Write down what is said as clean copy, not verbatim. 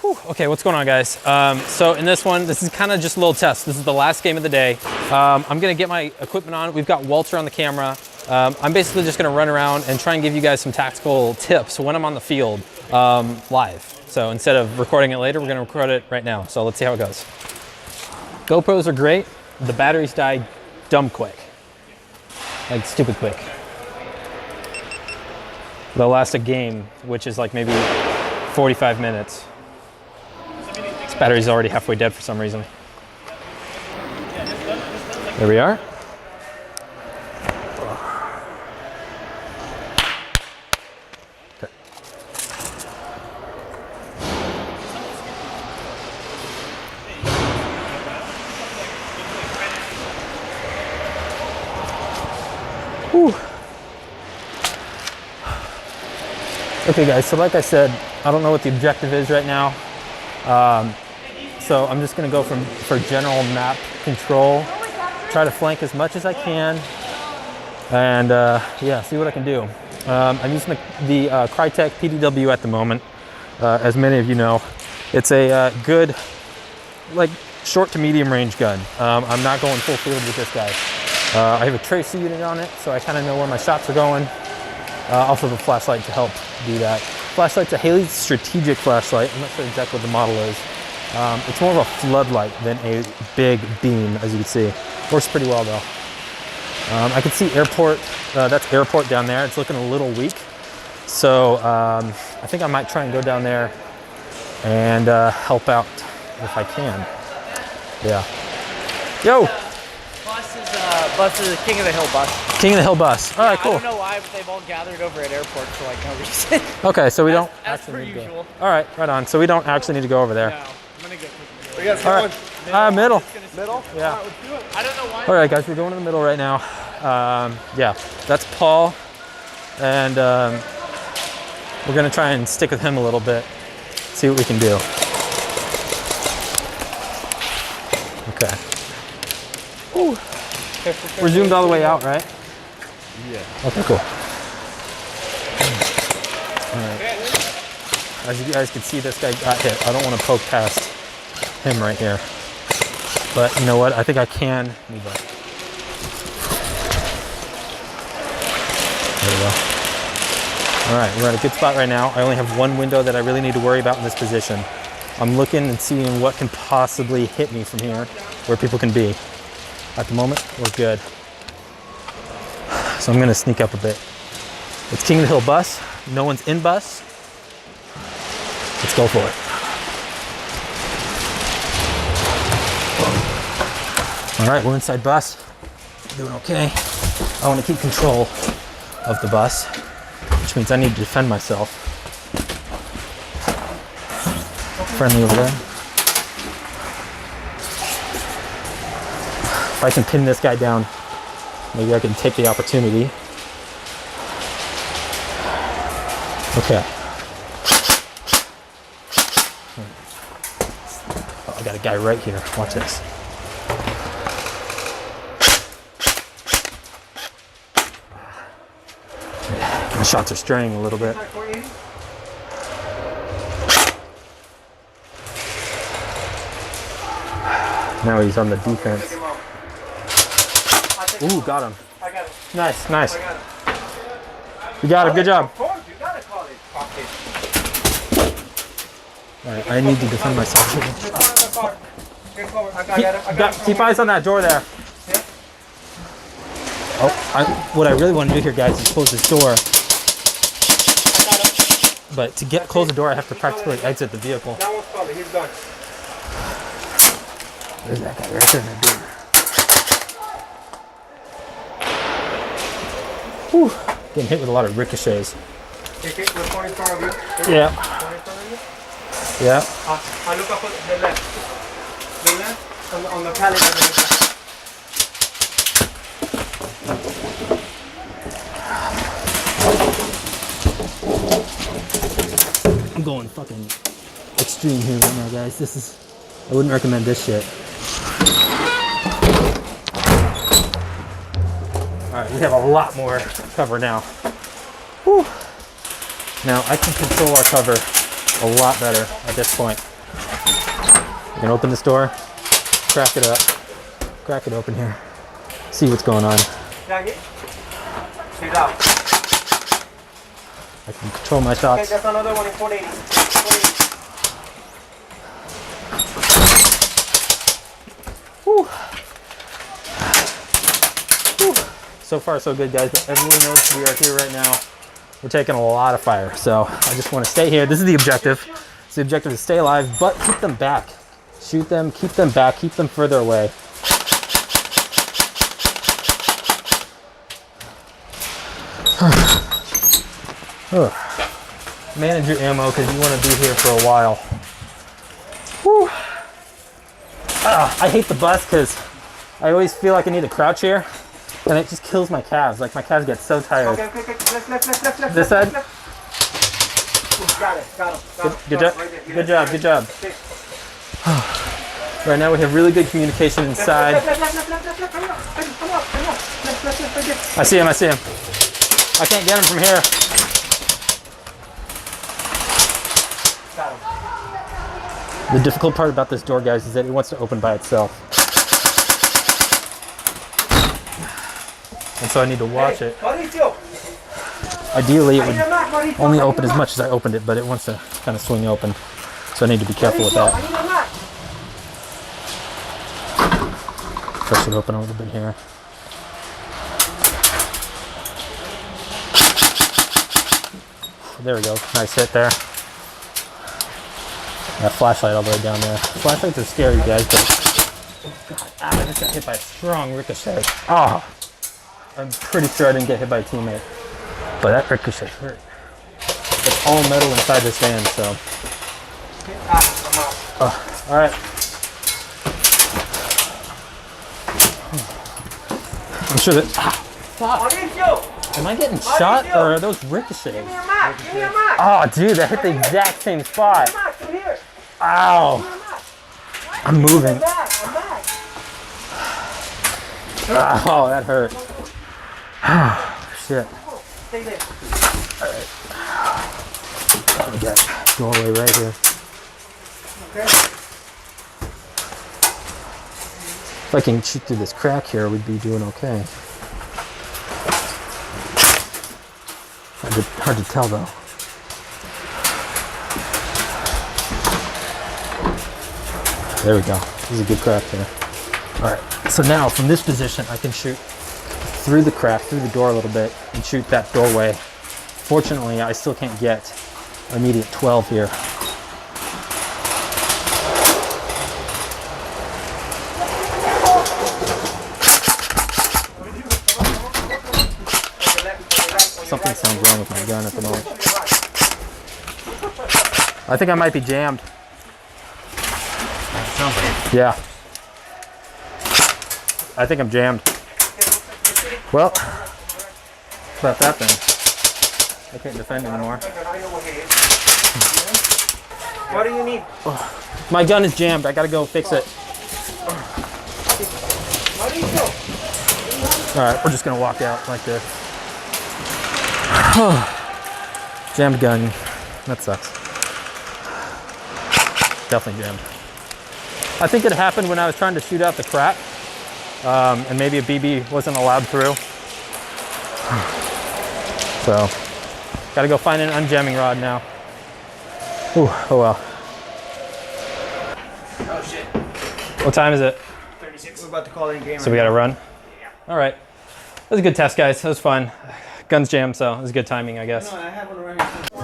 Whew. Okay, what's going on, guys? So in this one, this is kind of just a little test. This is the last game of the day. I'm gonna get my equipment on. We've got Walter on the camera. I'm basically just gonna run around and try and give you guys some tactical tips when I'm on the field live. So instead of recording it later, we're gonna record it right now. So let's see how it goes. GoPros are great. The batteries die dumb quick. Like stupid quick. They'll last a game, which is like maybe 45 minutes. This battery's already halfway dead for some reason. There we are. Okay. Whew. Okay guys, so like I said, I don't know what the objective is right now. So I'm just gonna go for general map control, try to flank as much as I can, and yeah, see what I can do. I'm using the Crytek PDW at the moment. As many of you know, it's a good, like, short to medium range gun. I'm not going full field with this guy. I have a tracer unit on it, so I kind of know where my shots are going. Also the flashlight to help do that. Flashlight's a Haley's strategic flashlight. I'm not sure exactly what the model is. It's more of a floodlight than a big beam, as you can see. Works pretty well though. I can see airport, that's airport down there. It's looking a little weak. So I think I might try and go down there and help out if I can. Yeah. Yo! Bus is the King of the Hill bus. King of the Hill bus. All right, cool. I don't know why, but they've all gathered over at airport for like no reason. Okay, so we don't as actually per need to usual. go. All right, right on. So we don't actually need to go over there. No, I'm gonna go. We got All right. Middle. Middle? Yeah. All right, let's do it. I don't know why. All right, guys, we're going to the middle right now. Yeah, that's Paul, and we're gonna try and stick with him a little bit, see what we can do. Okay. Ooh. We're zoomed all the way out, right? Yeah. Okay, cool. All right. As you guys can see, this guy got hit. I don't want to poke past him right here. But you know what? I think I can move up. There we go. All right, we're at a good spot right now. I only have one window that I really need to worry about in this position. I'm looking and seeing what can possibly hit me from here, where people can be. At the moment, we're good. So I'm gonna sneak up a bit. It's King of the Hill bus. No one's in bus. Let's go for it. All right, we're inside bus. Doing okay. I want to keep control of the bus, which means I need to defend myself. Friendly over there. If I can pin this guy down, maybe I can take the opportunity. Okay. Oh, I got a guy right here. Watch this. My shots are straying a little bit. Now he's on the defense. Ooh, got him. I got it. Nice, nice. I got it. You got it, good job. Of course, you gotta call it. All right, I need to defend myself. Keep eyes on that door there. Yeah. Oh, what I really want to do here, guys, is close this door. But to close the door, I have to practically exit the vehicle. That one's covered. He's done. There's that guy right there in the door. Whew. Getting hit with a lot of ricochets. Okay, we're pointing in front of you. Yeah. Point in front of you. Yeah. I look up at the left. The left on the pallet on the left. I'm going fucking extreme here right now, guys. I wouldn't recommend this shit. All right, we have a lot more cover now. Whew. Now I can control our cover a lot better at this point. You can open this door, crack it up, crack it open here, see what's going on. Shoutout. I can control my Okay, shots. that's another one in 480. 480. Whew. Whew. So far so good, guys, but everyone knows we are here right now. We're taking a lot of fire, so I just want to stay here. This is the objective. So the objective is stay alive, but keep them back. Shoot them, keep them back, keep them further away. Manage your ammo because you want to be here for a while. Whew. I hate the bus because I always feel like I need to crouch here, and it just kills my calves. Like my calves get so tired. Okay. Left. This side? Got him. Good job. Right there. Good job. Right now we have really good communication inside. Left. I see him. I can't get him from here. Got him. The difficult part about this door, guys, is that it wants to open by itself. And so I need to watch it. Ideally, it would only open as much as I opened it, but it wants to kind of swing open. So I need to be careful with that. Push it open a little bit here. There we go. Nice hit there. That flashlight all the way down there. Flashlights are scary, guys, but I just got hit by a strong ricochet. I'm pretty sure I didn't get hit by a teammate, but that ricochet hurt. It's all metal inside this van, so. All right. I'm sure that. Am I getting shot or are those ricochets? Oh, dude, that hit the exact same spot. Ow. I'm moving. Oh, that hurt. Oh, shit. Alright. We got doorway right here. If I can shoot through this crack here, we'd be doing okay. Hard to tell though. There we go. This is a good crack there. Alright, so now from this position I can shoot through the crack, through the door a little bit, and shoot that doorway. Fortunately, I still can't get immediate 12 here. Something sounds wrong with my gun at the moment. I think I might be jammed. Sounds like Yeah. I think I'm jammed. Well, about that then. I can't defend anymore. What do you need? My gun is jammed. I gotta go fix it. Alright, we're just gonna walk out like this. Jammed gun. That sucks. Definitely jammed. I think it happened when I was trying to shoot out the crack. And maybe a BB wasn't allowed through. So, gotta go find an unjamming rod now. Ooh, oh well. Oh shit. What time is it? 36. We're about to call in game. So we gotta run? Yeah. All right. That was a good test, guys. That was fun. Guns jammed, so it was good timing, I guess. No, I have one right here.